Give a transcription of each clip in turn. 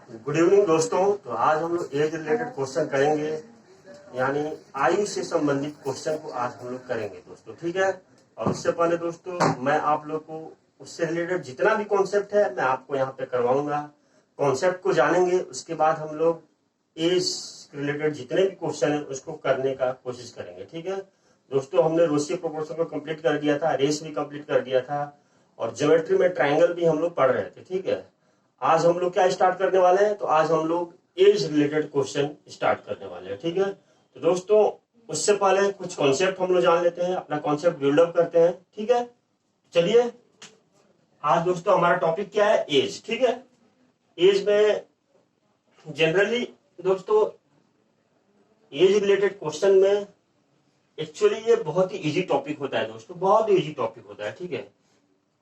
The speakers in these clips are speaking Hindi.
गुड इवनिंग दोस्तों। तो आज हम लोग एज रिलेटेड क्वेश्चन करेंगे, यानी आयु से संबंधित क्वेश्चन को आज हम लोग करेंगे दोस्तों, ठीक है। और उससे पहले दोस्तों मैं आप लोग को उससे रिलेटेड जितना भी कॉन्सेप्ट है मैं आपको यहाँ पे करवाऊंगा। कॉन्सेप्ट को जानेंगे, उसके बाद हम लोग एज रिलेटेड जितने भी क्वेश्चन है उसको करने का कोशिश करेंगे, ठीक है दोस्तों। हमने रोशियो प्रोपोर्शन को कंप्लीट कर दिया था, रेस भी कंप्लीट कर दिया था, और ज्योमेट्री में ट्रायंगल भी हम लोग पढ़ रहे थे, ठीक है। आज हम लोग क्या स्टार्ट करने वाले हैं, तो आज हम लोग एज रिलेटेड क्वेश्चन स्टार्ट करने वाले हैं, ठीक है। तो दोस्तों उससे पहले कुछ कॉन्सेप्ट हम लोग जान लेते हैं, अपना कॉन्सेप्ट बिल्डअप करते हैं, ठीक है। चलिए आज दोस्तों हमारा टॉपिक क्या है, एज, ठीक है। एज में जनरली दोस्तों एज रिलेटेड क्वेश्चन में एक्चुअली ये बहुत ही इजी टॉपिक होता है दोस्तों, बहुत ही इजी टॉपिक होता है, ठीक है।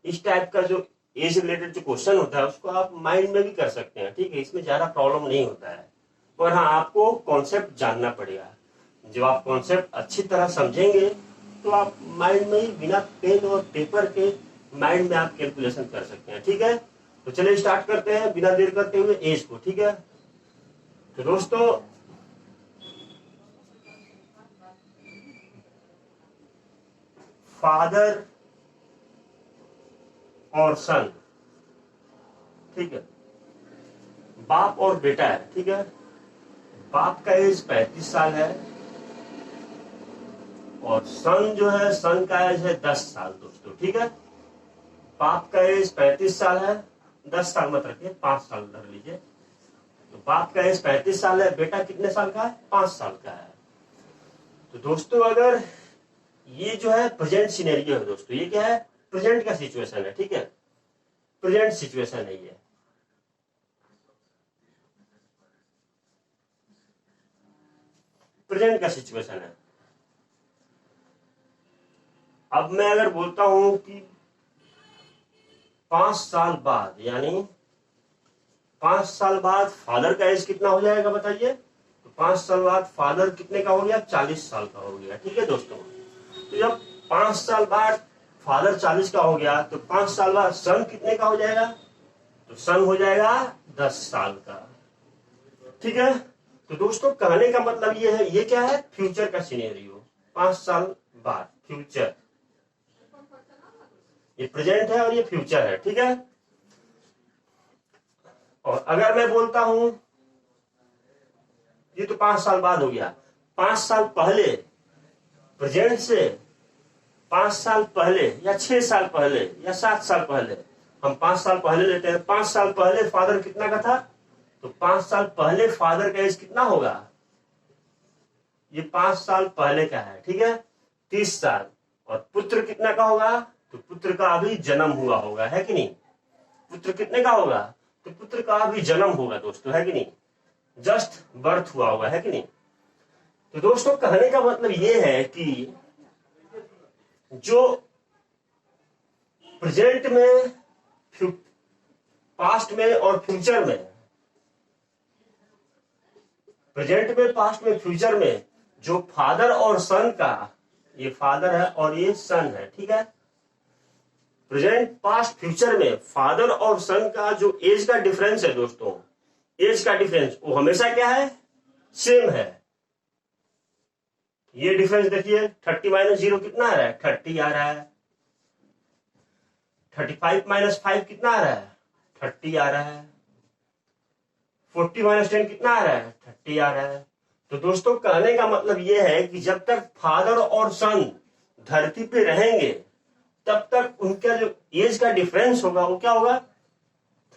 इस टाइप का जो एज रिलेटेड जो क्वेश्चन होता है उसको आप माइंड में भी कर सकते हैं, ठीक है। इसमें ज्यादा प्रॉब्लम नहीं होता है, पर हाँ आपको कॉन्सेप्ट जानना पड़ेगा। जब आप कॉन्सेप्ट अच्छी तरह समझेंगे तो आप माइंड में ही बिना पेन और पेपर के माइंड में आप कैलकुलेशन कर सकते हैं, ठीक है। तो चलिए स्टार्ट करते हैं बिना देर करते हुए एज को, ठीक है। तो दोस्तों फादर और सन, ठीक है, बाप और बेटा है, ठीक है। बाप का एज 35 साल है और सन जो है, सन का एज है 10 साल दोस्तों, ठीक है। बाप का एज 35 साल है, 10 साल मत रखिए, 5 साल धर लीजिए। तो बाप का एज 35 साल है, बेटा कितने साल का है, 5 साल का है। तो दोस्तों अगर ये जो है प्रेजेंट सिनेरियो है दोस्तों, ये क्या है, प्रेजेंट का सिचुएशन है, ठीक है। प्रेजेंट सिचुएशन है ये। प्रेजेंट का सिचुएशन है। अब मैं अगर बोलता हूं कि 5 साल बाद, यानी 5 साल बाद फादर का एज कितना हो जाएगा बताइए। तो 5 साल बाद फादर कितने का हो गया, 40 साल का हो गया, ठीक है दोस्तों। तो जब 5 साल बाद फादर 40 का हो गया तो 5 साल बाद सन कितने का हो जाएगा, तो सन हो जाएगा 10 साल का, ठीक है। तो दोस्तों कहने का मतलब ये है, ये क्या है, फ्यूचर का सिनेरियो, 5 साल बाद फ्यूचर। ये प्रेजेंट है और ये फ्यूचर है, ठीक है। और अगर मैं बोलता हूं ये तो 5 साल बाद हो गया, 5 साल पहले, प्रेजेंट से 5 साल पहले या 6 साल पहले या 7 साल पहले, हम 5 साल पहले लेते हैं। 5 साल पहले फादर कितना का था, तो 5 साल पहले फादर का एज कितना होगा, ये 5 साल पहले का है, ठीक है, 30 साल। और पुत्र कितना का होगा, तो पुत्र का अभी जन्म हुआ होगा, है कि नहीं। पुत्र कितने का होगा, तो पुत्र का अभी जन्म होगा दोस्तों, है कि नहीं, जस्ट बर्थ हुआ होगा, है कि नहीं। तो दोस्तों कहने का मतलब ये है कि जो प्रेजेंट में, पास्ट में और फ्यूचर में, प्रेजेंट में, पास्ट में, फ्यूचर में जो फादर और सन का, ये फादर है और ये सन है, ठीक है। प्रेजेंट, पास्ट, फ्यूचर में फादर और सन का जो एज का डिफरेंस है दोस्तों, एज का डिफरेंस वो हमेशा क्या है, सेम है। ये डिफरेंस देखिए, 30 माइनस 0 कितना आ रहा है, 30 आ रहा है। 35 माइनस 5 कितना आ रहा है, 30 आ रहा है। 40 माइनस 10 कितना आ रहा है, 30 आ रहा है। तो दोस्तों कहने का मतलब ये है कि जब तक फादर और सन धरती पे रहेंगे तब तक उनका जो एज का डिफरेंस होगा वो क्या होगा,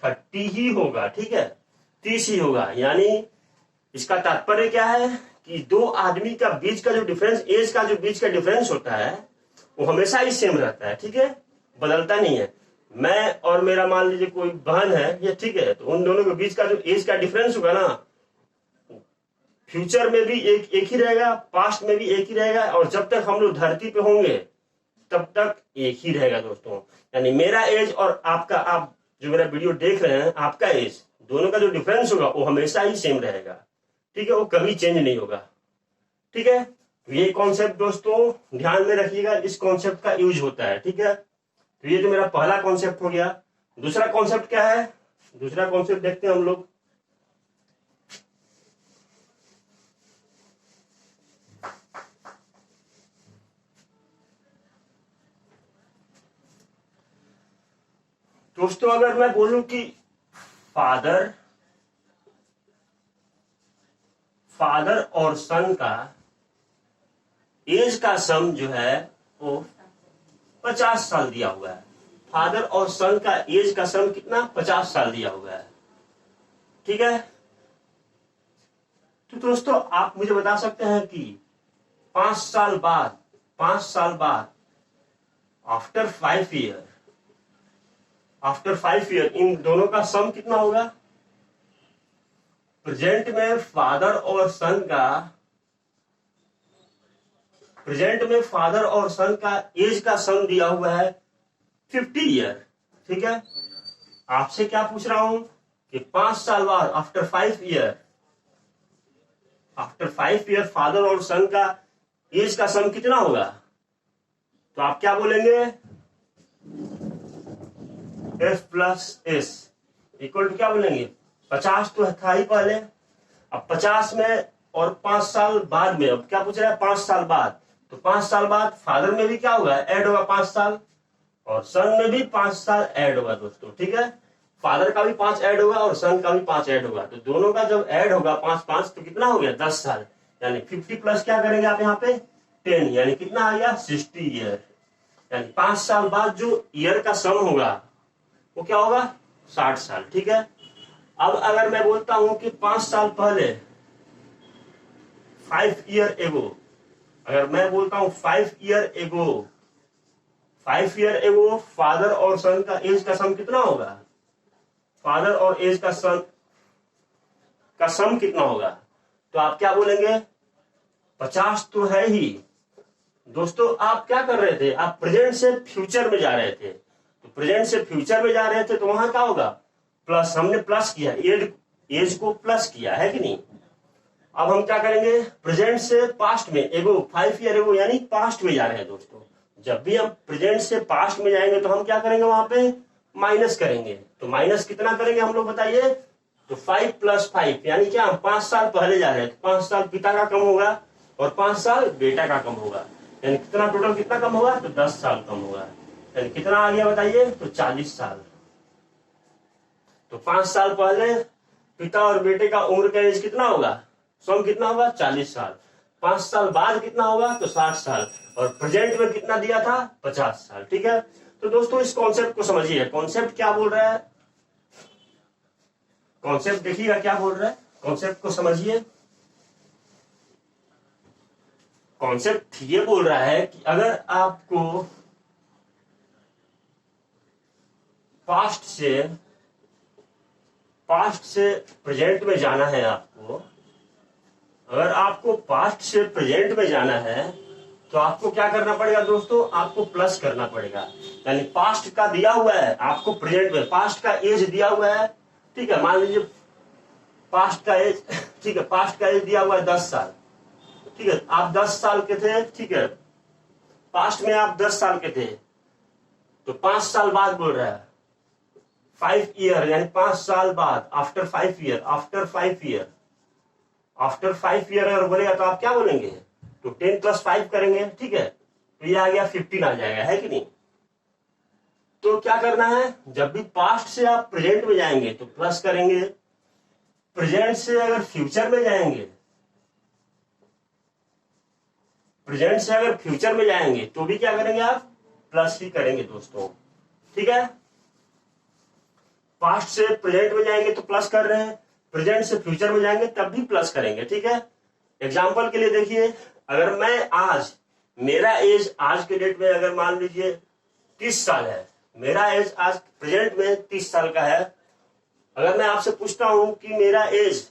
30 ही होगा, ठीक है, 30 ही होगा। यानी इसका तात्पर्य क्या है कि दो आदमी का बीच का जो डिफरेंस, एज का जो बीच का डिफरेंस होता है वो हमेशा ही सेम रहता है, ठीक है, बदलता नहीं है। मैं और मेरा मान लीजिए कोई बहन है, ये ठीक है, तो उन दोनों के बीच का जो एज का डिफरेंस होगा ना, फ्यूचर में भी एक ही रहेगा, पास्ट में भी एक ही रहेगा, और जब तक हम लोग धरती पे होंगे तब तक एक ही रहेगा दोस्तों। यानी मेरा एज और आपका, आप जो मेरा वीडियो देख रहे हैं, आपका एज, दोनों का जो डिफरेंस होगा वो हमेशा ही सेम रहेगा, ठीक है, वो कभी चेंज नहीं होगा, ठीक है। तो ये कॉन्सेप्ट दोस्तों ध्यान में रखिएगा, इस कॉन्सेप्ट का यूज होता है, ठीक है। तो ये तो मेरा पहला कॉन्सेप्ट हो गया। दूसरा कॉन्सेप्ट क्या है, दूसरा कॉन्सेप्ट देखते हैं हम लोग। दोस्तों अगर मैं बोलूं कि फादर और सन का एज का सम जो है वो 50 साल दिया हुआ है। फादर और सन का एज का सम कितना? 50 साल दिया हुआ है। ठीक है, तो दोस्तों आप मुझे बता सकते हैं कि 5 साल बाद आफ्टर 5 ईयर इन दोनों का सम कितना होगा? प्रेजेंट में फादर और सन का एज का सम दिया हुआ है 50 ईयर। ठीक है, आपसे क्या पूछ रहा हूं कि 5 साल बाद आफ्टर 5 ईयर फादर और सन का एज का सम कितना होगा? तो आप क्या बोलेंगे? F plus S equal to क्या बोलेंगे? 50 तो था ही पहले, अब 50 में और 5 साल बाद में, अब क्या पूछ रहा है? 5 साल बाद। तो 5 साल बाद फादर में भी क्या होगा? ऐड होगा 5 साल, और सन में भी 5 साल ऐड होगा दोस्तों। ठीक है, फादर का भी 5 ऐड होगा और सन का भी 5 ऐड होगा, तो दोनों का जब ऐड होगा 5 तो कितना हो गया? 10 साल। यानी 50 प्लस क्या करेंगे आप यहाँ पे? 10, यानी कितना आ गया? 60 ईयर। यानी 5 साल बाद जो ईयर का सम होगा वो क्या होगा? 60 साल। ठीक है, अब अगर मैं बोलता हूं कि 5 साल पहले 5 ईयर एगो, अगर मैं बोलता हूं 5 ईयर एगो फादर और सन का एज का सम कितना होगा? फादर और एज का सम कितना होगा? तो आप क्या बोलेंगे? 50 तो है ही। दोस्तों आप क्या कर रहे थे? आप प्रेजेंट से फ्यूचर में जा रहे थे, तो प्रेजेंट से फ्यूचर में जा रहे थे तो वहां क्या होगा? प्लस, हमने प्लस किया, एज को प्लस किया है कि नहीं। अब हम क्या करेंगे? प्रेजेंट से पास्ट में एगो 5 ईयर एगो, यानी पास्ट में जा रहे हैं दोस्तों। जब भी हम प्रेजेंट से पास्ट में जाएंगे तो हम क्या करेंगे? वहां पे माइनस करेंगे। तो माइनस कितना करेंगे हम लोग बताइए? तो 5 + 5 यानी क्या? हम 5 साल पहले जा रहे हैं, तो 5 साल पिता का कम होगा और 5 साल बेटा का कम होगा, यानी कितना टोटल कितना कम होगा? तो 10 साल कम होगा। यानी कितना आ गया बताइए? तो 40 साल। तो 5 साल पहले पिता और बेटे का उम्र का एज कितना होगा? सम कितना होगा? 40 साल। 5 साल बाद कितना होगा? तो 60 साल। और प्रेजेंट में कितना दिया था? 50 साल। ठीक है, तो दोस्तों इस कॉन्सेप्ट को समझिए। कॉन्सेप्ट क्या बोल रहा है? कॉन्सेप्ट देखिएगा क्या बोल रहा है, कॉन्सेप्ट को समझिए। कॉन्सेप्ट ये बोल रहा है कि अगर आपको पास्ट से प्रेजेंट में जाना है, अगर आपको पास्ट से प्रेजेंट में जाना है तो आपको क्या करना पड़ेगा दोस्तों? आपको प्लस करना पड़ेगा। यानी पास्ट का दिया हुआ है आपको प्रेजेंट में, पास्ट का एज दिया हुआ है। ठीक है, मान लीजिए पास्ट का एज, ठीक है, पास्ट का एज दिया हुआ है 10 साल। ठीक है, आप 10 साल के थे। ठीक है, पास्ट में आप 10 साल के थे, तो 5 साल बाद बोल रहा है 5 ईयर, यानी 5 साल बाद आफ्टर 5 ईयर अगर बोलेगा तो आप क्या बोलेंगे? तो 10 + 5 करेंगे। ठीक है, तो ये आ गया 15 आ जाएगा, है कि नहीं। तो क्या करना है? जब भी पास्ट से आप प्रेजेंट में जाएंगे तो प्लस करेंगे, प्रेजेंट से अगर फ्यूचर में जाएंगे तो भी क्या करेंगे? आप प्लस ही करेंगे दोस्तों। ठीक है, पास्ट से प्रेजेंट में जाएंगे तो प्लस कर रहे हैं, प्रेजेंट से फ्यूचर में जाएंगे तब भी प्लस करेंगे। ठीक है, एग्जाम्पल के लिए देखिए, अगर मैं मेरा एज आज के डेट में अगर मान लीजिए 30 साल है, मेरा एज आज प्रेजेंट में 30 साल का है। अगर मैं आपसे पूछता हूं कि मेरा एज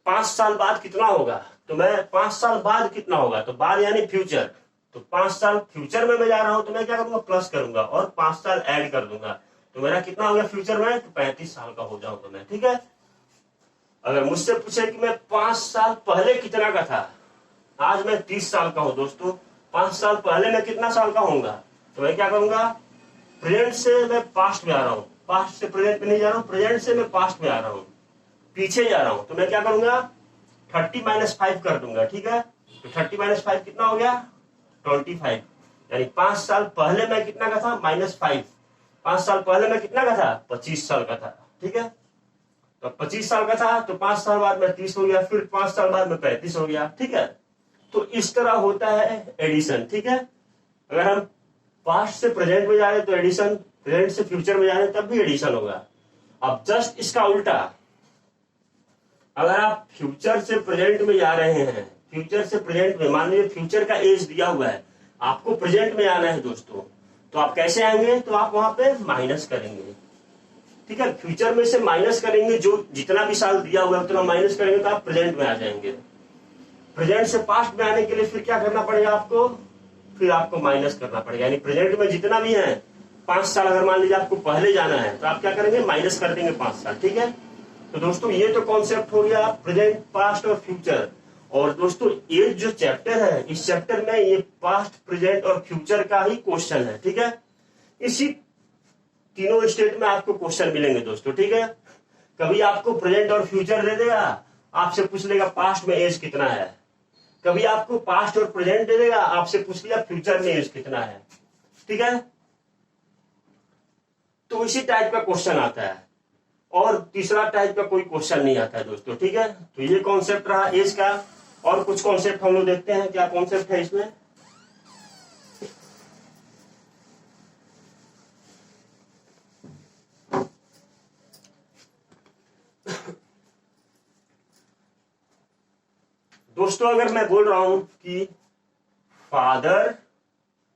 5 साल बाद कितना होगा, तो मैं 5 साल बाद कितना होगा, तो बाद यानी फ्यूचर, तो 5 साल फ्यूचर में मैं जा रहा हूं तो मैं क्या करूंगा? प्लस करूंगा और 5 साल ऐड कर दूंगा, तो मेरा कितना हो गया फ्यूचर में? तो 35 साल का हो जाऊंगा मैं। ठीक है, अगर मुझसे पूछे कि मैं 5 साल पहले कितना का था, आज मैं 30 साल का हूं दोस्तों, 5 साल पहले मैं कितना साल का होऊंगा, तो मैं क्या करूंगा? प्रेजेंट से मैं पास्ट में आ रहा हूं, पास्ट से प्रेजेंट में नहीं जा रहा हूं, प्रेजेंट से मैं पास्ट में आ रहा हूं, पीछे जा रहा हूं, तो मैं क्या करूंगा? 30 - 5 कर दूंगा। ठीक है, तो 30 - 5 कितना हो गया? 25। यानी 5 साल पहले मैं कितना का था? -5, 5 साल पहले मैं कितना का था, 25 साल का था, ठीक है। तो 25 साल का था तो 5 साल बाद में 30 हो गया, फिर 5 साल बाद में 35 हो गया, ठीक है। तो इस तरह होता है एडिशन, ठीक है। अगर हम पास्ट से प्रेजेंट में जा रहे हैं तो एडिशन, प्रेजेंट से फ्यूचर में जा रहे हैं तब भी एडिशन होगा। अब जस्ट इसका उल्टा, अगर आप फ्यूचर से प्रेजेंट में जा रहे हैं, फ्यूचर से प्रेजेंट में, मान लीजिए फ्यूचर का एज दिया हुआ है, आपको प्रेजेंट में आना है दोस्तों, तो आप कैसे आएंगे, तो आप वहां पे माइनस करेंगे, ठीक है। फ्यूचर में से माइनस करेंगे, जो जितना भी साल दिया हुआ है उतना माइनस करेंगे तो आप प्रेजेंट में आ जाएंगे। प्रेजेंट से पास्ट में आने के लिए फिर क्या करना पड़ेगा आपको, फिर आपको माइनस करना पड़ेगा, यानी प्रेजेंट में जितना भी है 5 साल अगर मान लीजिए आपको पहले जाना है तो आप क्या करेंगे, माइनस कर देंगे 5 साल, ठीक है। तो दोस्तों ये तो कॉन्सेप्ट हो गया प्रेजेंट, पास्ट और फ्यूचर। और दोस्तों ये जो चैप्टर है, इस चैप्टर में ये पास्ट, प्रेजेंट और फ्यूचर का ही क्वेश्चन है, ठीक है। इसी तीनों स्टेट में आपको क्वेश्चन मिलेंगे दोस्तों, ठीक है। कभी आपको प्रेजेंट और फ्यूचर दे देगा, आपसे पूछ लेगा पास्ट में एज कितना है, कभी आपको पास्ट और प्रेजेंट दे देगा, आपसे पूछ लिया फ्यूचर में एज कितना है, ठीक है। तो इसी टाइप का क्वेश्चन आता है, और तीसरा टाइप का कोई क्वेश्चन नहीं आता है दोस्तों, ठीक है। तो ये कॉन्सेप्ट रहा एज का। और कुछ कॉन्सेप्ट हम लोग देखते हैं, क्या कॉन्सेप्ट है इसमें। दोस्तों अगर मैं बोल रहा हूं कि फादर,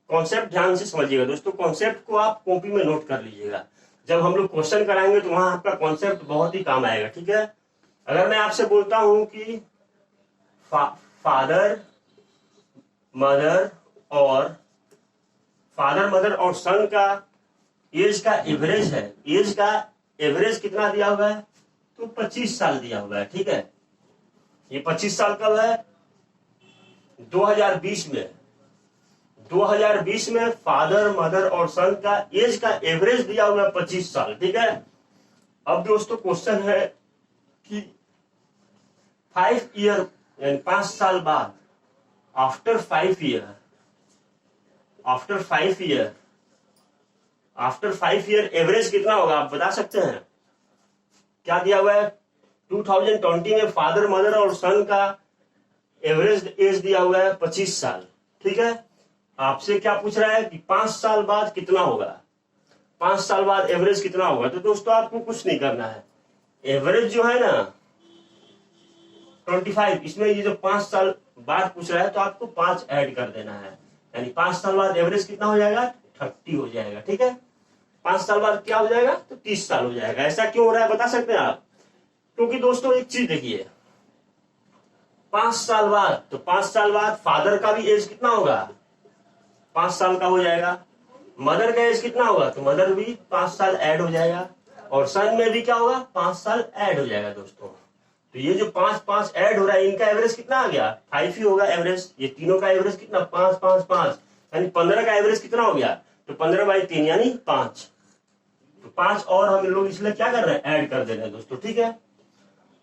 कॉन्सेप्ट ध्यान से समझिएगा दोस्तों, कॉन्सेप्ट को आप कॉपी में नोट कर लीजिएगा, जब हम लोग क्वेश्चन कराएंगे तो वहां आपका कॉन्सेप्ट बहुत ही काम आएगा, ठीक है। अगर मैं आपसे बोलता हूं कि फादर मदर और सन का एज का एवरेज है, एज का एवरेज कितना दिया हुआ है, तो 25 साल दिया हुआ है, ठीक है। ये 25 साल कब है, 2020 में। 2020 में फादर मदर और सन का एज का एवरेज दिया हुआ है 25 साल, ठीक है। अब दोस्तों क्वेश्चन है कि 5 ईयर यानी 5 साल बाद, आफ्टर 5 ईयर एवरेज कितना होगा, आप बता सकते हैं। क्या दिया हुआ है, 2020 में फादर मदर और सन का एवरेज एज दिया हुआ है 25 साल, ठीक है। आपसे क्या पूछ रहा है कि 5 साल बाद कितना होगा, 5 साल बाद एवरेज कितना होगा। तो दोस्तों आपको कुछ नहीं करना है, एवरेज जो है ना 25, इसमें ये जो 5 साल बाद पूछ रहा है तो आपको 5 ऐड कर देना है, यानी 5 साल बाद एवरेज कितना हो जाएगा, 30 हो जाएगा, ठीक है। 5 साल बाद क्या हो जाएगा, तो 30 साल हो जाएगा। ऐसा क्यों हो रहा है बता सकते हैं आप, क्योंकि दोस्तों एक चीज देखिए, 5 साल बाद, तो 5 साल बाद फादर का भी एज कितना होगा, 5 साल का हो जाएगा। मदर का एज कितना होगा, तो मदर भी 5 साल ऐड हो जाएगा, और सन में भी क्या होगा, 5 साल ऐड हो जाएगा दोस्तों। तो ये जो 5 ऐड हो रहा है, इनका एवरेज कितना आ गया, 5 ही होगा एवरेज। ये तीनों का एवरेज कितना, 5 यानी 15 का एवरेज कितना हो गया, तो 15/3 यानी 5। तो 5 और हम लोग इसलिए क्या कर रहे हैं, ऐड कर दे रहे हैं दोस्तों, ठीक है।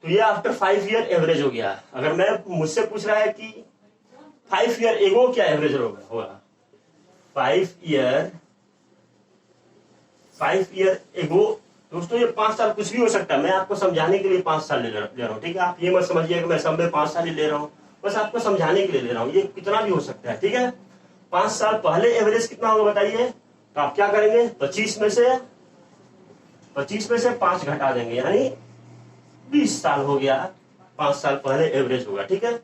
तो ये आफ्टर 5 ईयर एवरेज हो गया। अगर मैं मुझसे पूछ रहा है कि 5 ईयर एगो क्या एवरेज होगा, 5 ईयर एगो दोस्तों, ये 5 साल कुछ भी हो सकता है, मैं आपको समझाने के लिए 5 साल ले रहा हूँ, ठीक है। आप ये मत समझिए कि मैं सब में 5 साल ही ले रहा हूँ, बस आपको समझाने के लिए ले रहा हूँ, ये कितना भी हो सकता है, ठीक है। 5 साल पहले एवरेज कितना होगा बताइए, तो आप क्या करेंगे, 25 में से 5 घटा देंगे, यानी 20 साल हो गया, 5 साल पहले एवरेज होगा, ठीक है।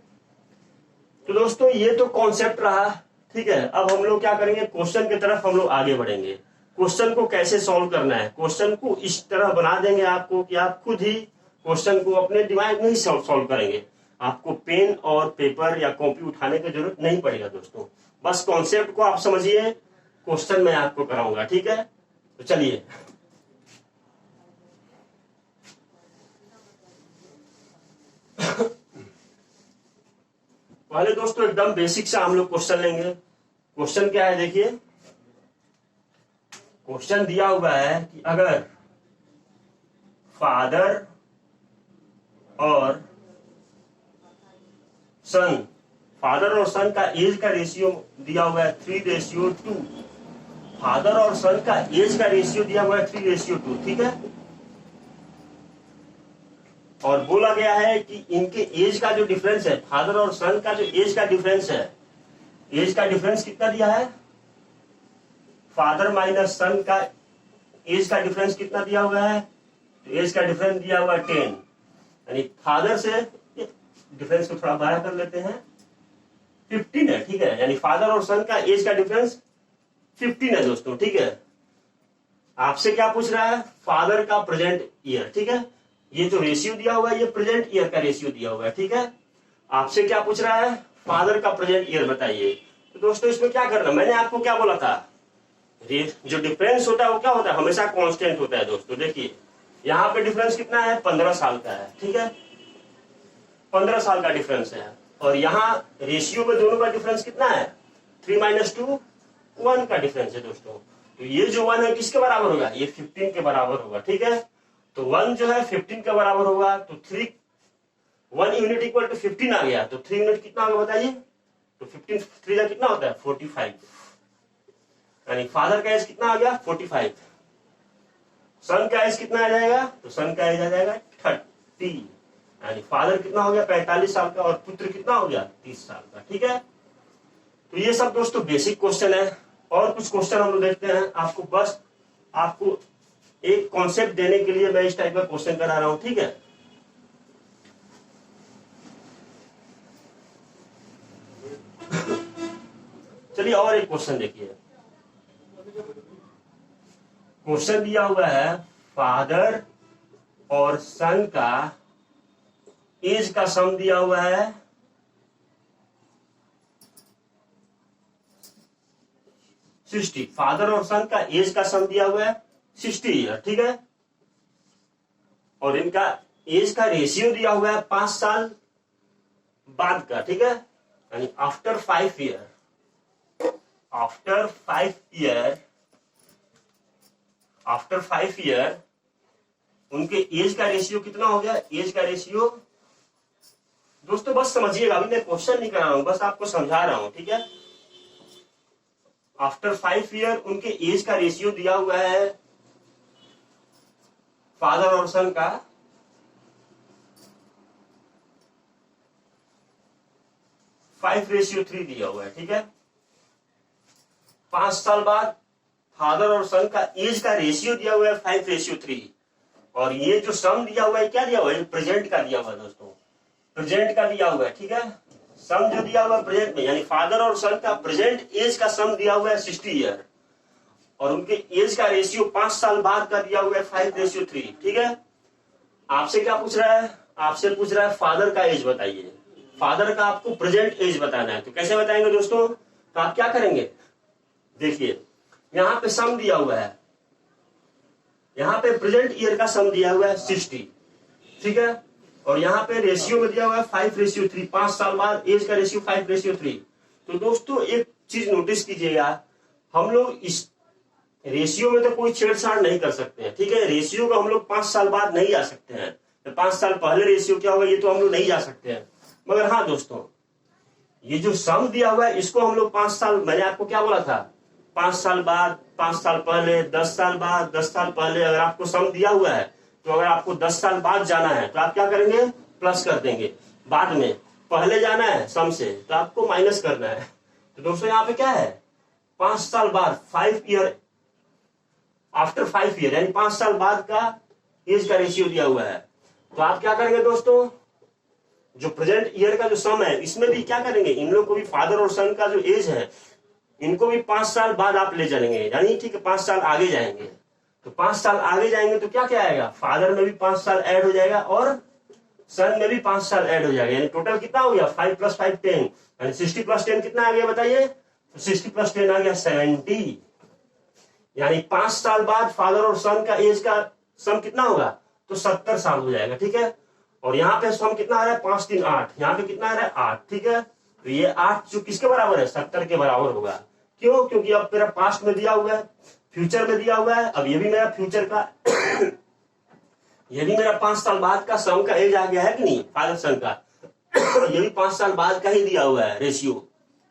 तो दोस्तों ये तो कॉन्सेप्ट रहा, ठीक है। अब हम लोग क्या करेंगे, क्वेश्चन की तरफ हम लोग आगे बढ़ेंगे। क्वेश्चन को कैसे सॉल्व करना है, क्वेश्चन को इस तरह बना देंगे आपको कि आप खुद ही क्वेश्चन को अपने दिमाग में ही सॉल्व करेंगे, आपको पेन और पेपर या कॉपी उठाने की जरूरत नहीं पड़ेगा दोस्तों। बस कॉन्सेप्ट को आप समझिए, क्वेश्चन मैं आपको कराऊंगा, ठीक है। तो चलिए पहले दोस्तों एकदम बेसिक से हम लोग क्वेश्चन लेंगे। क्वेश्चन क्या है देखिए, क्वेश्चन दिया हुआ है कि अगर फादर और सन का एज का रेशियो दिया हुआ है 3:2, फादर और सन का एज का रेशियो दिया हुआ है 3:2, ठीक है। और बोला गया है कि इनके एज का जो डिफरेंस है, फादर और सन का जो एज का डिफरेंस है, एज का डिफरेंस कितना दिया है, फादर माइनस सन का एज का डिफरेंस कितना दिया हुआ है, एज का डिफरेंस दिया हुआ है 10, यानी फादर से डिफरेंस को थोड़ा बड़ा कर लेते हैं, 15 है, ठीक है। यानी फादर और सन का एज का डिफरेंस 15 है दोस्तों, ठीक है। आपसे क्या पूछ रहा है, फादर का प्रेजेंट ईयर, ठीक है। ये जो रेशियो दिया हुआ है ये प्रेजेंट ईयर का रेशियो दिया हुआ है, ठीक है। आपसे क्या पूछ रहा है, फादर का प्रेजेंट ईयर बताइए। तो दोस्तों इसमें क्या करना, मैंने आपको क्या बोला था, जो डिफरेंस होता है वो क्या होता है, हमेशा कांस्टेंट होता है दोस्तों। देखिए यहाँ पे डिफरेंस कितना है, 15 साल का है, ठीक है, 15 साल का डिफरेंस है। और यहाँ रेशियो में दोनों का डिफरेंस कितना है, 3 - 2 1 का डिफरेंस है दोस्तों। तो ये जो 1 है किसके बराबर होगा, ये 15 के बराबर होगा, ठीक है। तो 1 जो है 15 के बराबर होगा, तो 1 यूनिट इक्वल टू 15 आ गया, तो 3 यूनिट कितना होगा बताइए। तो 15 3 का कितना होता है 45, यानी फादर का एज कितना आ गया 45, सन का एज कितना आ जाएगा, तो सन का एज आ जाएगा 30, यानी फादर कितना हो गया 45 साल का और पुत्र कितना हो गया 30 साल का, ठीक है। तो ये सब दोस्तों बेसिक क्वेश्चन है। और कुछ क्वेश्चन हम लोग देखते हैं, आपको एक कॉन्सेप्ट देने के लिए मैं इस टाइप का क्वेश्चन करा रहा हूं, ठीक है। चलिए और एक क्वेश्चन देखिए। क्वेश्चन दिया हुआ है, फादर और सन का एज का सम दिया हुआ है 60, फादर और सन का एज का सम दिया हुआ है 60 ईयर, ठीक है। और इनका एज का रेशियो दिया हुआ है 5 साल बाद का, ठीक है, यानी आफ्टर 5 ईयर, आफ्टर 5 ईयर उनके एज का रेशियो कितना हो गया, एज का रेशियो दोस्तों बस समझिएगा, अभी मैं क्वेश्चन नहीं कर रहा हूं, बस आपको समझा रहा हूं, ठीक है। आफ्टर 5 ईयर उनके एज का रेशियो दिया हुआ है फादर और सन का 5:3 दिया हुआ है, ठीक है। 5 साल बाद फादर और सन का एज का रेशियो दिया हुआ है 5:3, और ये जो सम दिया हुआ है क्या दिया हुआ है, प्रेजेंट का दिया हुआ है दोस्तों, प्रेजेंट का दिया हुआ है, ठीक है। सम जो दिया हुआ है प्रेजेंट में, यानी फादर और सन का प्रेजेंट एज का सम दिया हुआ है 60 ईयर, और उनके एज का रेशियो 5 साल बाद का दिया हुआ है 5:3, ठीक है। आपसे क्या पूछ रहा है, आपसे पूछ रहा है फादर का एज बताइए, फादर का आपको प्रेजेंट एज बताना है। तो कैसे बताएंगे दोस्तों, तो आप क्या करेंगे, देखिए यहां पे सम दिया हुआ है, यहां पे प्रेजेंट ईयर का सम दिया हुआ है 60, ठीक है। और यहाँ पे रेशियो में दिया हुआ है 5:3, 5 साल बाद एज का रेशियो 5:3। तो दोस्तों एक चीज नोटिस कीजिएगा, हम लोग इस रेशियो में तो कोई छेड़छाड़ नहीं कर सकते हैं, ठीक है। रेशियो को हम लोग 5 साल बाद नहीं जा सकते हैं, तो 5 साल पहले रेशियो क्या होगा ये तो हम लोग नहीं जा सकते हैं। मगर हाँ दोस्तों, ये जो सम दिया हुआ है इसको हम लोग 5 साल, मैंने आपको क्या बोला था, 5 साल बाद, 5 साल पहले, 10 साल बाद, 10 साल पहले, अगर आपको सम दिया हुआ है तो अगर आपको 10 साल बाद जाना है तो आप क्या करेंगे, प्लस कर देंगे, बाद में पहले जाना है सम से तो आपको माइनस करना है। तो दोस्तों यहाँ पे क्या है, 5 साल बाद, 5 ईयर, आफ्टर 5 ईयर, यानी 5 साल बाद का एज का रेशियो दिया हुआ है। तो आप क्या करेंगे दोस्तों, जो प्रेजेंट ईयर का जो सम है इसमें भी क्या करेंगे, इन लोग को भी फादर और सन का जो एज है इनको भी 5 साल बाद आप ले चलेंगे, यानी ठीक है 5 साल आगे जाएंगे। तो 5 साल आगे जाएंगे तो क्या क्या आएगा, फादर में भी 5 साल ऐड हो जाएगा और सन में भी 5 साल ऐड हो जाएगा, यानी टोटल कितना हो गया 5 + 5 10, यानी 60 + 10 कितना आ गया बताइए, तो 60 + 10 आ गया 70, यानी 5 साल बाद फादर और सन का एज का सम कितना होगा, तो 70 साल हो जाएगा, ठीक है। और यहाँ पे सम कितना आ रहा है 5 3 8, यहाँ पे कितना आ रहा है 8, ठीक है। तो ये 8 जो किसके बराबर है, 70 के बराबर होगा। क्यों, क्योंकि अब मेरा पास्ट में दिया हुआ है, फ्यूचर में दिया हुआ है, अब ये भी मेरा फ्यूचर का ये भी मेरा 5 साल बाद का सम का एज आ गया है कि नहीं, फादर सन का ये भी 5 साल बाद का ही दिया हुआ है रेशियो,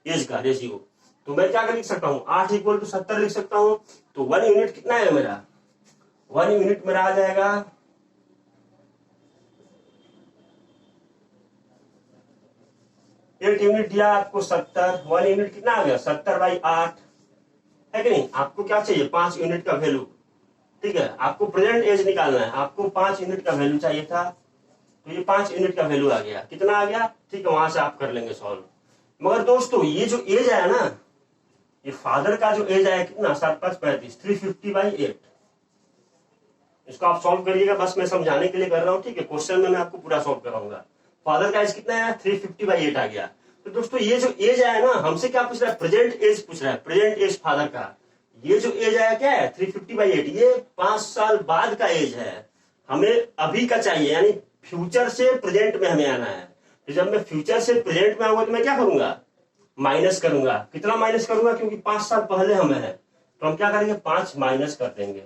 एज का रेशियो। तो मैं क्या लिख सकता हूँ, 8 इक्वल टू 70 लिख सकता हूँ। तो 1 यूनिट कितना है मेरा, 1 यूनिट मेरा आ जाएगा 8 यूनिट दिया आपको 70, 1 यूनिट कितना आ गया 70/8, है कि नहीं। आपको क्या चाहिए, 5 यूनिट का वैल्यू, ठीक है। आपको प्रेजेंट एज निकालना है, आपको 5 यूनिट का वैल्यू चाहिए था, तो ये 5 यूनिट का वैल्यू आ गया, कितना आ गया, ठीक है। वहां से आप कर लेंगे सॉल्व। मगर दोस्तों ये जो एज आया ना, ये फादर का जो एज आया कितना, 7 5 35, 350/8। इसको आप सॉल्व करिएगा, बस मैं समझाने के लिए कर रहा हूँ, ठीक है। क्वेश्चन में मैं आपको पूरा सॉल्व कराऊंगा। फादर का एज कितना है, 350/8 आ गया। तो दोस्तों ये जो एज आया ना, हमसे क्या पूछ रहा है, प्रेजेंट एज पूछ रहा है, प्रेजेंट एज फादर का। ये जो एज आया क्या है, 350/8, ये 5 साल बाद का एज है, हमें अभी का चाहिए, यानी फ्यूचर से प्रेजेंट में हमें आना है। तो जब मैं फ्यूचर से प्रेजेंट में आऊंगा तो मैं क्या करूंगा, माइनस करूंगा। कितना माइनस करूंगा, क्योंकि 5 साल पहले हमें है, तो हम क्या करेंगे, 5 माइनस कर देंगे।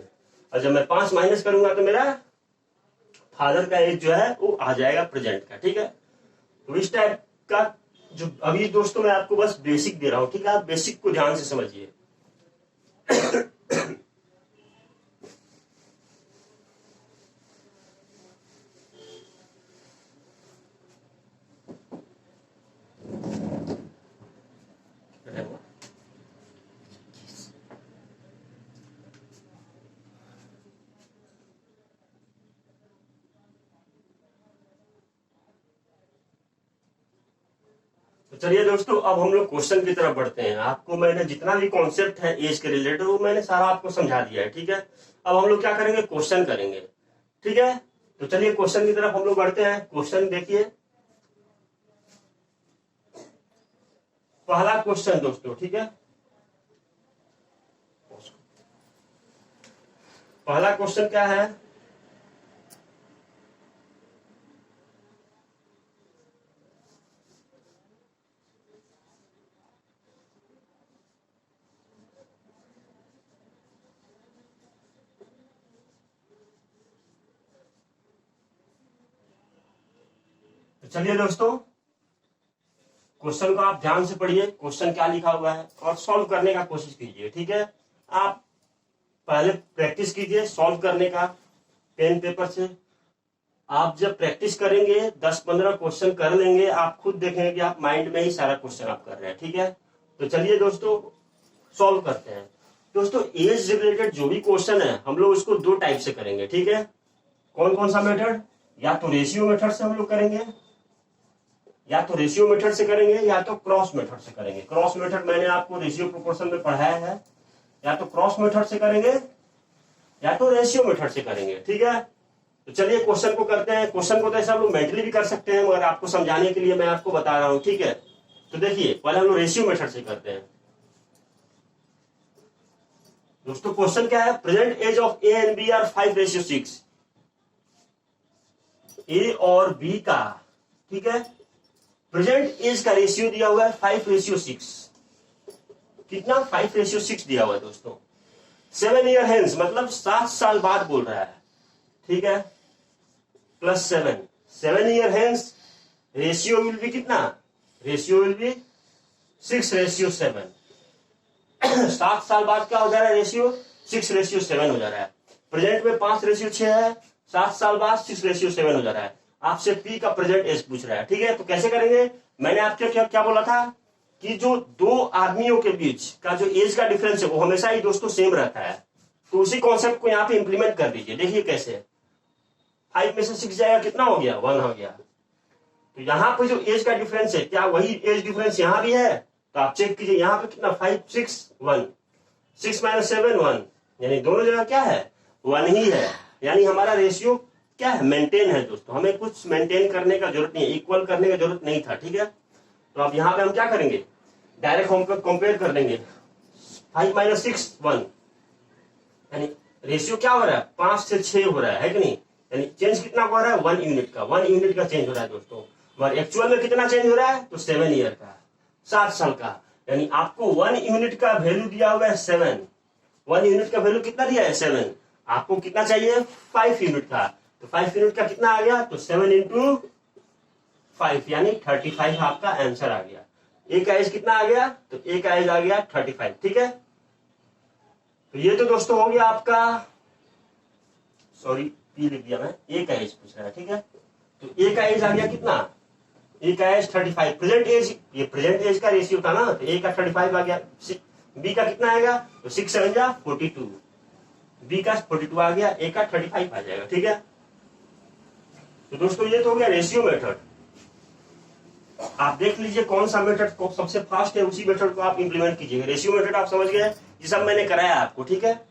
और जब मैं 5 माइनस करूंगा तो मेरा फादर का एज जो है वो आ जाएगा प्रेजेंट का, ठीक है। तो इस टाइप का जो अभी दोस्तों मैं आपको बस बेसिक दे रहा हूं, ठीक है। आप बेसिक को ध्यान से समझिए। तो चलिए दोस्तों, अब हम लोग क्वेश्चन की तरफ बढ़ते हैं। आपको मैंने जितना भी कॉन्सेप्ट है एज के रिलेटेड वो मैंने सारा आपको समझा दिया है, ठीक है। अब हम लोग क्या करेंगे, क्वेश्चन करेंगे, ठीक है। तो चलिए क्वेश्चन की तरफ हम लोग बढ़ते हैं। क्वेश्चन देखिए, पहला क्वेश्चन दोस्तों, ठीक है। पहला क्वेश्चन क्या है, तो चलिए दोस्तों क्वेश्चन को आप ध्यान से पढ़िए, क्वेश्चन क्या लिखा हुआ है और सॉल्व करने का कोशिश कीजिए, ठीक है। आप पहले प्रैक्टिस कीजिए सॉल्व करने का पेन पेपर से। आप जब प्रैक्टिस करेंगे 10-15 क्वेश्चन कर लेंगे, आप खुद देखेंगे कि आप माइंड में ही सारा क्वेश्चन आप कर रहे हैं, ठीक है। तो चलिए दोस्तों सॉल्व करते हैं। दोस्तों एज रिलेटेड जो भी क्वेश्चन है हम लोग उसको 2 टाइप से करेंगे, ठीक है। कौन कौन सा मेथड, या तो रेशियो मेथड से हम लोग करेंगे, या तो रेशियो मेथड से करेंगे, या तो क्रॉस मेथड से करेंगे। क्रॉस मेथड मैंने आपको रेशियो प्रोपोर्शन में पढ़ाया है। या तो क्रॉस मेथड से करेंगे या तो रेशियो मेथड से करेंगे, ठीक है। तो चलिए क्वेश्चन को करते हैं। क्वेश्चन को तो ऐसा हम लोग मेंटली भी कर सकते हैं, मगर आपको समझाने के लिए मैं आपको बता रहा हूं, ठीक है। तो देखिए पहले हम लोग रेशियो मेथड से करते हैं। दोस्तों क्वेश्चन क्या है, present age of A and B are 5:6। A और बी का, ठीक है, प्रेजेंट एज का रेशियो दिया हुआ है 5:6। कितना, 5:6 दिया हुआ है दोस्तों। 7 ईयर हेंस मतलब 7 साल बाद बोल रहा है, ठीक है, plus 7 year hence ratio will be कितना, रेशियो विल बी 6:7। 7 साल बाद क्या हो जा रहा है, रेशियो 6:7 हो जा रहा है। प्रेजेंट में 5:6 है, 7 साल बाद 6:7 हो जा रहा है। आपसे पी का प्रेजेंट एज पूछ रहा है, ठीक है। तो कैसे करेंगे, मैंने आपके क्या बोला था कि जो 2 आदमियों के बीच का जो एज का डिफरेंस है वो हमेशा ही दोस्तों सेम रहता है। तो उसी कॉन्सेप्ट को यहाँ पे इंप्लीमेंट कर दीजिए। देखिए कैसे, 5 में से 6 जाएगा, कितना हो गया, 1 हो गया। तो यहाँ पे जो एज का डिफरेंस है, क्या वही एज डिफरेंस यहाँ भी है, तो आप चेक कीजिए यहाँ पे कितना, 5 6 1, 6 - 7 1, यानी दोनों जगह क्या है, 1 ही है। यानी हमारा रेशियो क्या है, मेंटेन है दोस्तों। हमें कुछ मेंटेन करने का जरूरत नहीं है, इक्वल करने का जरूरत नहीं था, ठीक है। तो अब यहाँ पे हम क्या करेंगे, डायरेक्ट हम कंपेयर कर लेंगे। 5 - 6 1, यानी रेशियो क्या हो रहा है, 5 से 6 हो रहा है कि नहीं। यानी चेंज कितना हो रहा है, 1 यूनिट का, 1 यूनिट का चेंज हो रहा है दोस्तों। और एक्चुअल में कितना चेंज हो रहा है, तो 7 ईयर का, 7 साल का। यानी आपको 1 यूनिट का वैल्यू दिया हुआ है 7, 1 यूनिट का वैल्यू कितना दिया है 7। आपको कितना चाहिए, 5 यूनिट का, तो 5 यूनिट का कितना आ गया, तो 7 × 5 यानी 35 आपका आंसर आ गया। ए का एज कितना आ गया, तो ए का एज आ गया 35, ठीक है। तो ये तो दोस्तों हो गया आपका, सॉरी पी लिख दिया मैं, ए का एज पूछ रहा है, ठीक है। तो ए का एज आ गया कितना, ए का एज 35, प्रेजेंट एज, ये प्रेजेंट एज का रेशियो था ना, तो ए का 35 आ गया। बी का कितना आएगा, तो 6 7 जा 42, बी का 42 आ गया, ए का 35 आ जाएगा, ठीक है। तो दोस्तों ये तो हो गया रेशियो मेथड। आप देख लीजिए कौन सा मेथड को सबसे फास्ट है, उसी मेथड को आप इंप्लीमेंट कीजिएगा। रेशियो मेथड आप समझ गए, ये सब मैंने कराया आपको, ठीक है।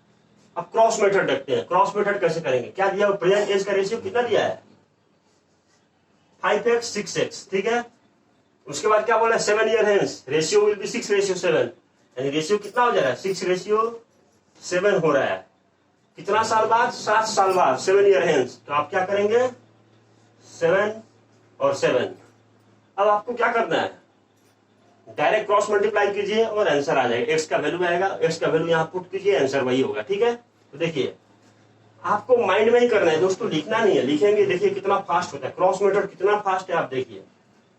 अब क्रॉस मेथड देखते हैं, क्रॉस मेथड कैसे करेंगे। क्या दिया, प्रेजेंट एज का रेशियो कितना दिया है, 5x 6x, ठीक है। उसके बाद क्या बोला, 7 year hence ratio will be 6:7, यानी रेशियो कितना हो जा रहा है, 6:7 हो रहा है। कितना साल बाद, 7 साल बाद, 7 ईयर हेंस। तो आप क्या करेंगे, 7 और 7। अब आपको क्या करना है, डायरेक्ट क्रॉस मल्टीप्लाई कीजिए और आंसर आ जाएगा, एक्स का वैल्यू आएगा, एक्स का वैल्यू यहाँ पुट कीजिए, आंसर वही होगा, ठीक है। तो देखिए आपको माइंड में ही करना है दोस्तों, लिखना नहीं है, लिखेंगे देखिए कितना फास्ट होता है क्रॉस मेथड, कितना फास्ट है आप देखिए।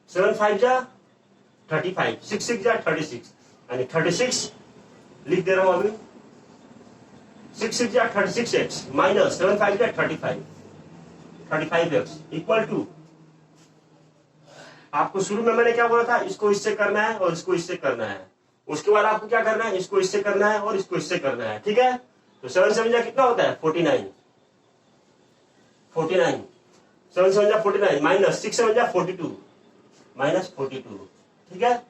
7 5 जा 35, 6 6 जा 36, यानी 36 लिख दे रहा हूं अभी, 6 6 जा 36x माइनस 7 5 जा 35x इक्वल टू, आपको शुरू में मैंने क्या बोला था, इसको इससे करना है और इसको इससे करना है। उसके बाद आपको क्या करना है, इसको इससे करना है और इसको इससे करना है, ठीक है। तो 7 7 जा कितना होता है, 49, 7 7 जा 49 माइनस 6 7 जा 42 माइनस 42, ठीक है।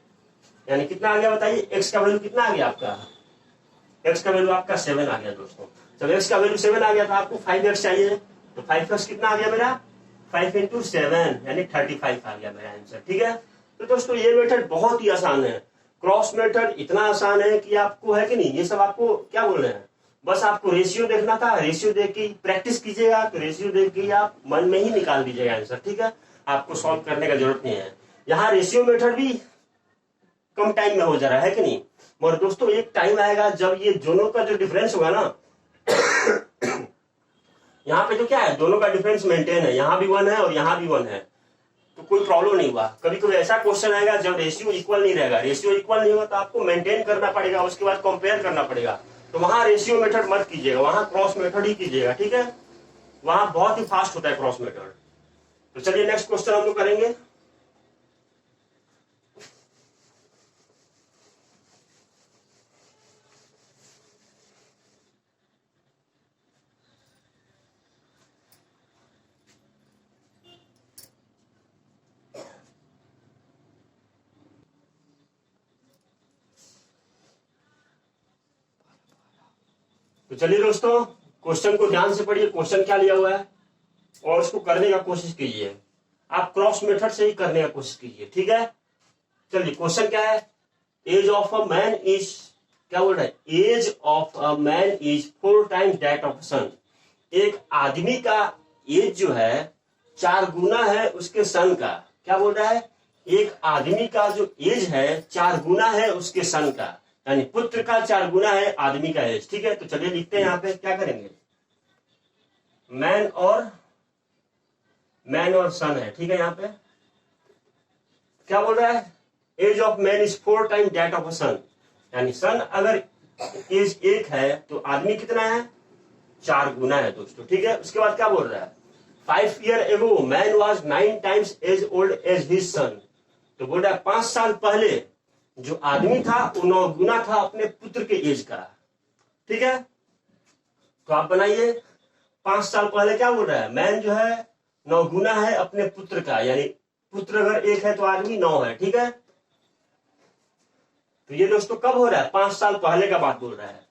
यानी कितना आ गया बताइए, एक्स का वैल्यू कितना आ गया आपका, एक्स का वैल्यू आपका 7 आ गया दोस्तों। जब एक्स का वैल्यू 7 आ गया तो आपको 5x चाहिए, तो 5x कितना आ गया मेरा, 5 × 7 यानी 35 आ गया मेरा आंसर, ठीक है। तो दोस्तों ये मेथड बहुत ही आसान है, क्रॉस मेथड इतना आसान है कि आपको है कि नहीं, ये सब आपको क्या बोल रहे हैं, बस आपको रेशियो देखना था, रेशियो देख के प्रैक्टिस कीजिएगा, तो रेशियो देख के आप मन में ही निकाल दीजिएगा आंसर, ठीक है। आपको सॉल्व करने का जरूरत नहीं है। यहाँ रेशियो मेथड भी कम टाइम में हो जा रहा है कि नहीं, मगर दोस्तों एक टाइम आएगा जब ये दोनों का जो डिफरेंस होगा ना यहाँ पे तो क्या है, दोनों का डिफरेंस मेंटेन है, यहाँ भी 1 है और यहाँ भी 1 है, तो कोई प्रॉब्लम नहीं हुआ। कभी कभी ऐसा क्वेश्चन आएगा जब रेशियो इक्वल नहीं रहेगा, रेशियो इक्वल नहीं होगा तो आपको मेंटेन करना पड़ेगा, उसके बाद कंपेयर करना पड़ेगा, तो वहां रेशियो मेथड मत कीजिएगा, वहां क्रॉस मेथड ही कीजिएगा, ठीक है। वहां बहुत ही फास्ट होता है क्रॉस मेथड। तो चलिए नेक्स्ट क्वेश्चन हम लोग करेंगे। तो चलिए दोस्तों क्वेश्चन को ध्यान से पढ़िए, क्वेश्चन क्या लिया हुआ है और उसको करने का कोशिश कीजिए। आप क्रॉस मेथड से ही करने का कोशिश कीजिए, ठीक है। चलिए क्वेश्चन क्या है, age of a man is, क्या बोल रहा है, age of a man is 4 times that of son. एक आदमी का एज जो है 4 गुना है उसके सन का। क्या बोल रहा है, एक आदमी का जो एज है 4 गुना है उसके सन का, यानी पुत्र का 4 गुना है आदमी का एज, ठीक है। तो चलिए लिखते हैं, यहाँ पे क्या करेंगे, मैन और सन है, ठीक है। यहाँ पे क्या बोल रहा है, age of man is 4 times that of a son, यानी सन अगर एज 1 है तो आदमी कितना है, 4 गुना है दोस्तों, ठीक है। उसके बाद क्या बोल रहा है, 5 years ago man was 9 times as old as his son. तो बोल रहा है 5 साल पहले जो आदमी था वो 9 गुना था अपने पुत्र के एज का, ठीक है। तो आप बनाइए, 5 साल पहले क्या बोल रहा है, मैन जो है 9 गुना है अपने पुत्र का, यानी पुत्र अगर 1 है तो आदमी 9 है, ठीक है। तो ये दोस्तों कब हो रहा है, 5 साल पहले का बात बोल रहा है।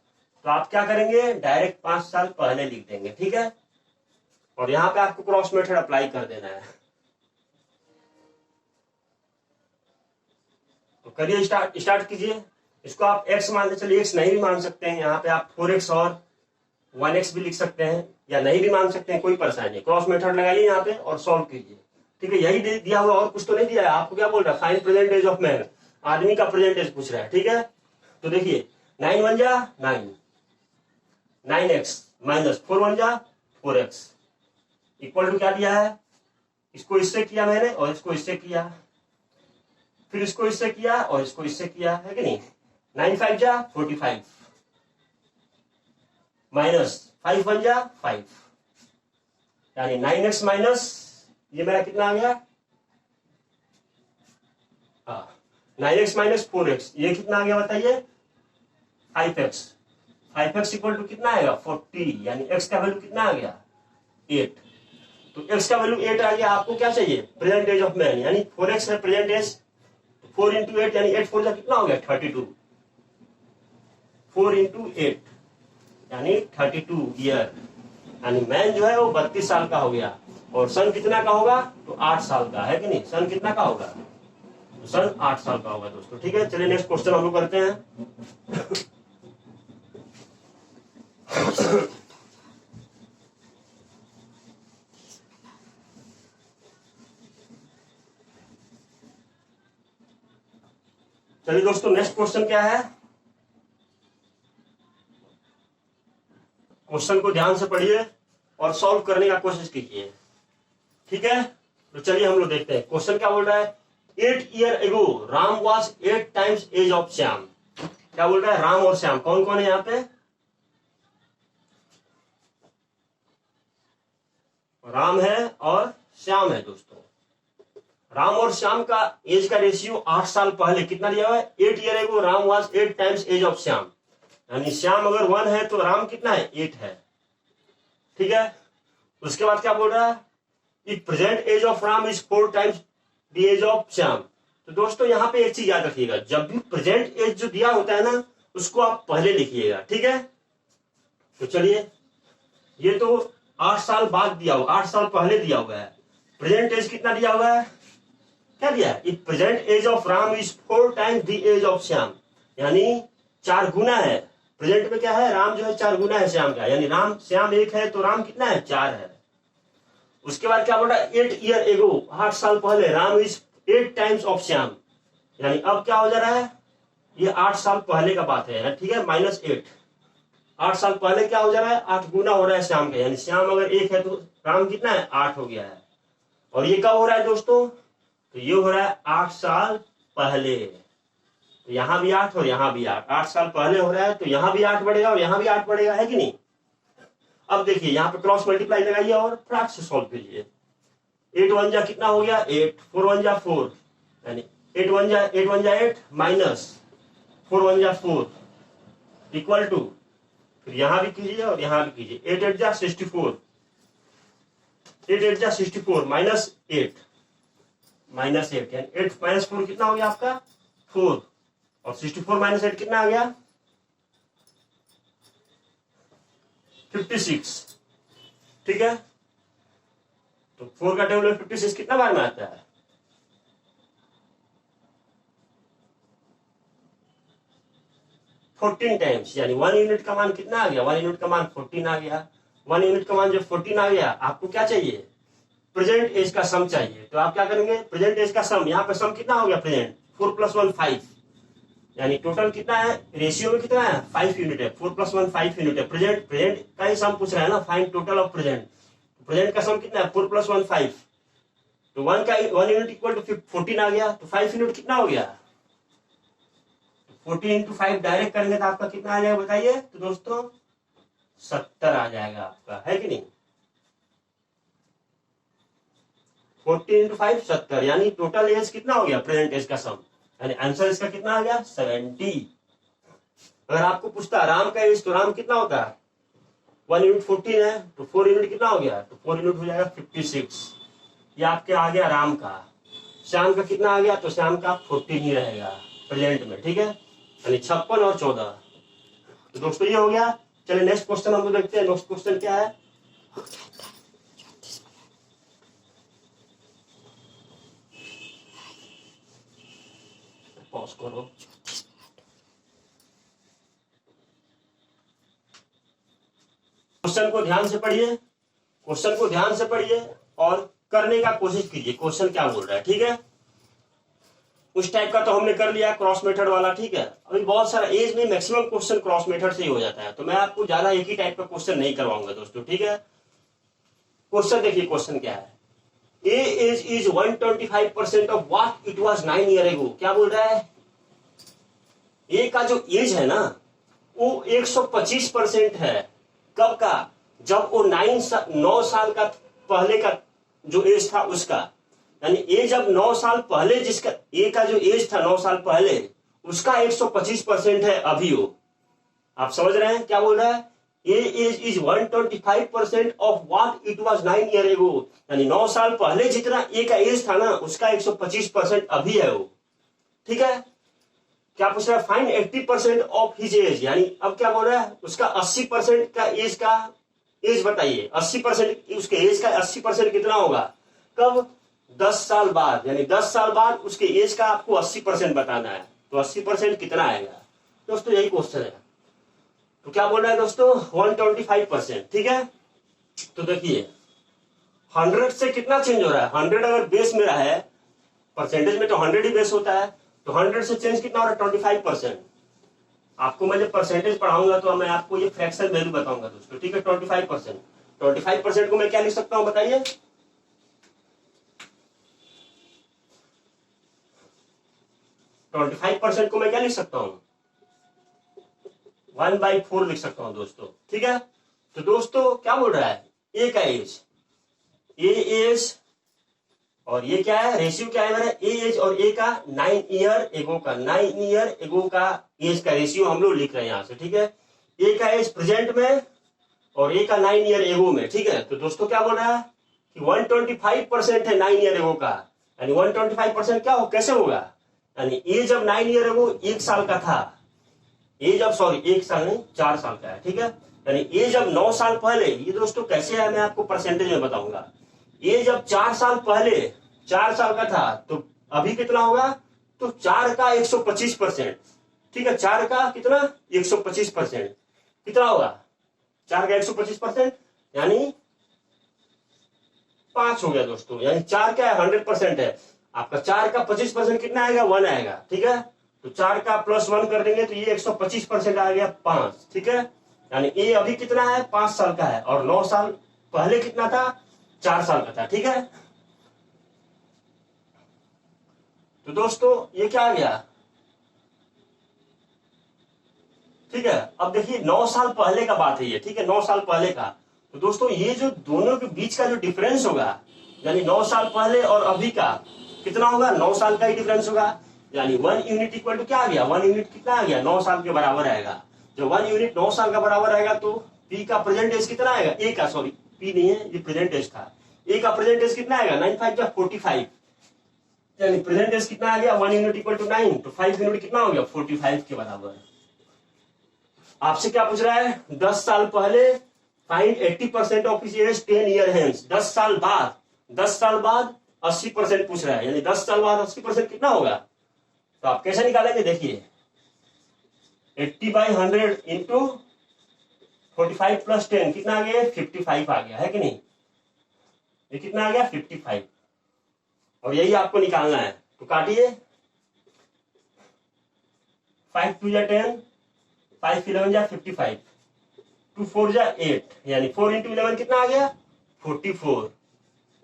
तो आप क्या करेंगे, डायरेक्ट 5 साल पहले लिख देंगे, ठीक है। और यहां पे आपको क्रॉस मेथड अप्लाई कर देना है। तो करिए, स्टार्ट कीजिए। इसको आप x मान चलिए, x नहीं भी मान सकते हैं, यहाँ पे आप 4x और 1x भी लिख सकते हैं, या नहीं भी मान सकते हैं, कोई परेशानी नहीं। क्रॉस मेथड लगाइए यहाँ पे और सॉल्व कीजिए, ठीक है। यही दिया हुआ, और कुछ तो नहीं दिया है आपको। क्या बोल रहा है, find present age of man, आदमी का प्रेजेंट एज पूछ रहा है, ठीक है। तो देखिए 9 1 जा 9, 9x माइनस 4 1 जा 4x इक्वल टू क्या दिया है, इसको इससे किया मैंने और इसको इससे किया, फिर इसको इससे किया और इसको इससे किया, है कि नहीं। 9 5 जा 45 माइनस 5 1 जा 5, यानी 9x माइनस ये मेरा कितना आ गया, 9x माइनस 4x, ये कितना आ गया बताइए 5x। 5x इक्वल टू कितना आएगा 40, यानी x का वैल्यू कितना आ गया 8। तो x का वैल्यू 8 आ गया। आपको क्या चाहिए प्रेजेंट एज ऑफ मैन, यानी 4x है प्रेजेंट एज, 4 इंटू 8 यानी 8 4 कितना हो गया 32, 4 इंटू 8 यानी 32 ईयर, यानी मैन जो है वो 32 साल का हो गया। और सन कितना का होगा तो 8 साल का, है कि नहीं। सन कितना का होगा तो सन 8 साल का होगा दोस्तों, ठीक है। चलिए नेक्स्ट क्वेश्चन हम लोग करते हैं। चलिए दोस्तों नेक्स्ट क्वेश्चन क्या है, क्वेश्चन को ध्यान से पढ़िए और सॉल्व करने का कोशिश कीजिए, ठीक है। तो चलिए हम लोग देखते हैं क्वेश्चन क्या बोल रहा है। 8 year ago Ram was 8 times age of Shyam. क्या बोल रहा है, राम और श्याम कौन कौन है यहाँ पे, राम है और श्याम है दोस्तों। राम और श्याम का एज का रेशियो 8 साल पहले कितना दिया हुआ है 8 year ago Ram was 8 times age of Shyam, यानी श्याम अगर 1 है तो राम कितना है 8 है, ठीक है। उसके बाद क्या बोल रहा है, if present age of Ram is 4 times the age of Shyam. तो दोस्तों यहाँ पे एक चीज याद रखिएगा, जब भी प्रेजेंट एज जो दिया होता है ना उसको आप पहले लिखिएगा, ठीक है। तो चलिए ये तो 8 साल बाद दिया हुआ, 8 साल पहले दिया हुआ है। प्रेजेंट एज कितना दिया हुआ है, क्या दिया है, if present age of Ram is 4 times the age of Shyam, यानी 4 गुना है। प्रेजेंट में क्या है, राम जो है 4 गुना है श्याम का, यानी राम श्याम 1 है तो राम कितना है 4 है। उसके बाद क्या बोल रहा है 8 ईयर एगो 8 साल पहले Ram is 8 times of Shyam, यानी अब क्या हो जा रहा है, ये 8 साल पहले का बात है, ठीक है, -8। 8 साल पहले क्या हो जा रहा है 8 गुना हो रहा है श्याम का, यानी श्याम अगर 1 है तो राम कितना है 8 हो गया है। और ये कब हो रहा है दोस्तों, तो ये हो रहा है 8 साल पहले, तो यहां भी 8 और यहां भी 8, 8 साल पहले हो रहा है तो यहां भी 8 बढ़ेगा और यहां भी 8 बढ़ेगा, है कि नहीं। अब देखिए यहाँ पे क्रॉस मल्टीप्लाई लगाइए और फटाक से सॉल्व कीजिए। 8 1 जा कितना हो गया 8, 4 1 जा 4, यानी 8 1 जा 8 माइनस 4 1 जा 4 इक्वल टू, फिर यहां भी कीजिए और यहां भी कीजिए, 8 8 जा 64, 8 8 जा 64 माइनस 8 यानी 8 माइनस 4 कितना हो गया आपका 4, और 64 माइनस 8 कितना आ गया 56, ठीक है। तो 4 का टेबल में 56 कितना बार में आता है 14 टाइम्स, यानी 1 यूनिट का मान कितना आ गया 1 यूनिट का मान 14 आ गया। 1 यूनिट का मान जब 14 आ गया, आपको क्या चाहिए प्रेजेंट एज का सम चाहिए। तो आप क्या करेंगे प्रेजेंट एज का सम, यहाँ पे सम कितना हो गया प्रेजेंट 4 + 1 5, यानी टोटल कितना है रेशियो में कितना है 5 यूनिट है, 4 + 1 5 यूनिट है। प्रेजेंट का ही सम पूछ रहा है ना, find total of present. Present का सम कितना है 4 + 1 5, तो 1 यूनिट इक्वल टू 14 आ गया, तो 5 यूनिट कितना हो गया 14 × 5 डायरेक्ट करेंगे तो आपका कितना आ जाएगा बताइए। तो दोस्तों 70 आ जाएगा आपका, है कि नहीं। 14 × 5 70, यानी टोटल एज कितना हो गया प्रेजेंट एज का सम, यानी आंसर इसका कितना आ गया 70। अगर आपको पूछता राम का एज, तो राम कितना होता है 1 यूनिट 14 है, तो 4 यूनिट कितना हो गया, तो 4 यूनिट हो जाएगा 56। ये आपके आ गया राम का। श्याम का कितना आ गया, तो श्याम का 14 ही रहेगा प्रेजेंट में, ठीक है, यानी 56 और 14। तो दोस्तों ये हो गया। चलिए नेक्स्ट क्वेश्चन हम लोग देखते हैं। नेक्स्ट क्वेश्चन क्या है, पॉज करो। क्वेश्चन को ध्यान से पढ़िए, क्वेश्चन को ध्यान से पढ़िए और करने का कोशिश कीजिए क्वेश्चन क्या बोल रहा है, ठीक है। उस टाइप का तो हमने कर लिया क्रॉस मेथड वाला, ठीक है। अभी बहुत सारा एज में मैक्सिमम क्वेश्चन क्रॉस मेथड से ही हो जाता है, तो मैं आपको ज्यादा एक ही टाइप का क्वेश्चन नहीं करवाऊंगा दोस्तों, ठीक है। क्वेश्चन देखिए, क्वेश्चन क्या है, age is 125% of what it was 9 year ago. क्या बोल रहा है? ए का जो एज है ना वो 125% है। कब का? जब वो 9 साल का पहले का जो एज था उसका, यानी ए जब 9 साल पहले जिसका ए का जो एज था 9 साल पहले उसका 125% है अभी वो। आप समझ रहे हैं क्या बोल रहा है? A age is 125% of what it was 9 year ago, यानी 9 साल पहले जितना ए का एज था ना उसका 125% अभी है वो। ठीक है। क्या पूछ रहा है? फाइंड 80% ऑफ हिज एज, यानी अब क्या बोल रहा है? उसका 80% का एज बताइए। 80% उसके एज का 80% कितना होगा? कब? 10 साल बाद, यानी 10 साल बाद उसके एज का आपको 80% बताना है। तो 80% कितना आएगा दोस्तों? यही क्वेश्चन है। तो क्या बोल रहा है दोस्तों? 125%। ठीक है। तो देखिए 100 से कितना चेंज हो रहा है? 100 अगर बेस में रहा है, परसेंटेज में तो 100 ही बेस होता है, तो 100 से चेंज कितना हो रहा है? 25%। आपको मैं जब परसेंटेज पढ़ाऊंगा तो मैं आपको ये फ्रैक्शन वैल्यू बताऊंगा दोस्तों। ठीक है। 25%। 25% को मैं क्या लिख सकता हूं बताइए? 25% को मैं क्या लिख सकता हूं? 1/4 लिख सकता हूं दोस्तों। ठीक है। तो दोस्तों क्या बोल रहा है? ए का एज, ए एज और ये क्या है? रेशियो क्या है मेरा? ए एज और ए का 9 ईयर एगो का, 9 ईयर एगो का एज का रेशियो हम लोग लिख रहे हैं यहां से। ठीक है। ए का एज प्रेजेंट में और ए का 9 ईयर एगो में। ठीक है। तो दोस्तों क्या बोल रहा है कि 125% है 9 ईयर एगो का, यानी 125% क्या हो कैसे होगा? यानी ए जब 9 ईयर एगो 1 साल का था, ए जब 1 साल नहीं 4 साल का है। ठीक है। यानी ए जब 9 साल पहले, ये दोस्तों कैसे है मैं आपको परसेंटेज में बताऊंगा। ये जब 4 साल पहले 4 साल का था तो अभी कितना होगा? तो 4 का 125%। ठीक है। 4 का कितना? 125%। कितना होगा? 4 का 125% यानी 5 हो गया दोस्तों। यानी 4 क्या है? 100% है आपका। 4 का 25% कितना आएगा? 1 आएगा। ठीक है। तो 4 का +1 कर देंगे तो ये 125% आ गया 5। ठीक है। यानी ए अभी कितना है? 5 साल का है और 9 साल पहले कितना था? 4 साल का था। ठीक है। तो दोस्तों ये क्या आ गया? ठीक है। अब देखिए 9 साल पहले का बात है ये। ठीक है। 9 साल पहले का। तो दोस्तों ये जो दोनों के बीच का जो डिफरेंस होगा, यानी 9 साल पहले और अभी का कितना होगा? 9 साल का ही डिफरेंस होगा। यानी 1 यूनिट इक्वल टू क्या आ गया? 1 यूनिट कितना आ गया? 9 साल के बराबर आएगा। जब 1 यूनिट 9 साल का बराबर आएगा तो पी का प्रेजेंट एज कितना आएगा? ए का, सॉरी पी नहीं है ये प्रेजेंट एज था। ए का प्रेजेंट एज कितना आएगा? 9 5 जा 45, यानी प्रेजेंट एज कितना आ गया? 1 यूनिट इक्वल टू 9, तो 5 यूनिट कितना हो गया? 45 के बराबर। आपसे क्या पूछ रहा है? 10 साल पहले find 80% of his age 10 year hence. 10 साल बाद 80% पूछ रहा है, यानी 10 साल बाद 80% कितना होगा? तो आप कैसे निकालेंगे? देखिए 80/100 इंटू 45 + 10 कितना आ गया? 55 आ गया है कि नहीं? ये कितना आ गया? 55। और यही आपको निकालना है। तो काटिए 5 2 जा 10, 5 11 जा 55, 2 4 जा 8, यानी 4 × 11 कितना आ गया? 44।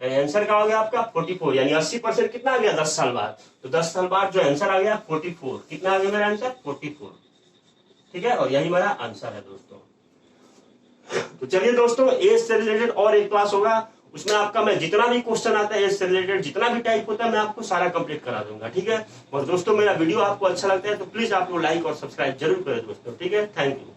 यानी आंसर क्या हो गया आपका? 44। यानी 80% कितना आ गया? 10 साल बाद। तो 10 साल बाद जो आंसर आ गया 44। कितना आ गया मेरा आंसर? 44। ठीक है। और यही मेरा आंसर है दोस्तों। तो चलिए दोस्तों, एज से रिलेटेड और एक क्लास होगा, उसमें आपका मैं जितना भी क्वेश्चन आता है एज से रिलेटेड, जितना भी टाइप होता है मैं आपको सारा कंप्लीट करा दूंगा। ठीक है। और दोस्तों मेरा वीडियो आपको अच्छा लगता है तो प्लीज आप लोग लाइक और सब्सक्राइब जरूर करें दोस्तों। ठीक है। Thank you.